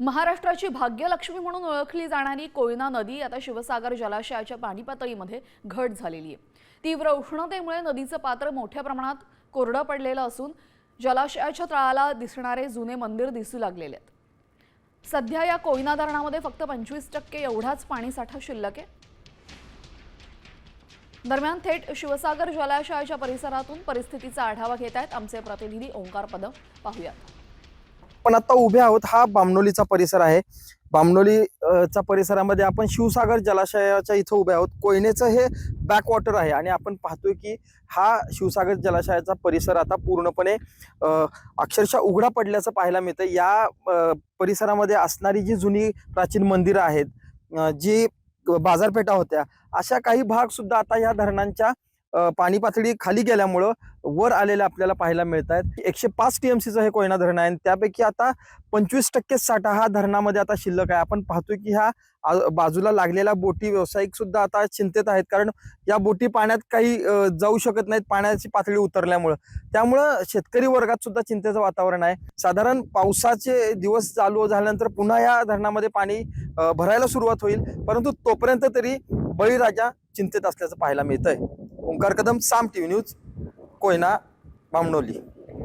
महाराष्ट्राची भाग्यलक्ष्मी म्हणून ओळखली जाणारी कोयना नदी आता शिवसागर जलाशयाच्या पाणी पातळीमध्ये घट झालेली आहे। तीव्र उष्णतेमुळे नदीचं पात्र मोठ्या प्रमाणात कोरडं पडलेलं असून जलाशयाच्या तळाला दिसणारे जुने मंदिर दिसू लागलेले आहेत। सध्या या कोयना धरणामध्ये फक्त 25% एवढाच पाणीसाठा शिल्लक आहे। दरम्यान थेट शिवसागर जलाशयाच्या परिसरातून परिस्थितीचा आढावा घेत आहेत आमचे प्रतिनिधी ओंकार पदम। पाहूयात। पण आता उभे आहोत हा बामणोलीचा परिसर आहे। बामणोलीच्या परिसरामध्ये आपण शिवसागर जलाशयाच्या इथं उभे आहोत। कोयनेचं हे बॅकवॉटर आहे आणि आपण पाहतोय की हा शिवसागर जलाशयाचा परिसर आता पूर्णपणे अक्षरशः उघडा पडल्याचं पाहायला मिळतं। या परिसरामध्ये असणारी जी जुनी प्राचीन मंदिरं आहेत, जी बाजारपेठा होत्या, अशा काही भाग सुद्धा आता या धरणांच्या पाणी पातळी खाली गेल्यामुळं वर आलेले आपल्याला पाहायला मिळत आहेत। 105 टीएमसीचं हे कोयना धरण आहे आणि त्यापैकी आता 25% साठा हा धरणामध्ये आता शिल्लक आहे। आपण पाहतोय की ह्या बाजूला लागलेल्या बोटी व्यावसायिक सुद्धा आता चिंतेत आहेत, कारण या बोटी पाण्यात काही जाऊ शकत नाहीत पाण्याची पातळी उतरल्यामुळं। त्यामुळं शेतकरी वर्गात सुद्धा चिंतेचं वातावरण आहे। साधारण पावसाचे दिवस चालू झाल्यानंतर पुन्हा या धरणामध्ये पाणी भरायला सुरुवात होईल, परंतु तोपर्यंत तरी बळीराजा चिंतेत असल्याचं पाहायला मिळतंय। ओंकार कदम, साम टीव्ही न्यूज, कोयना, बामणोली।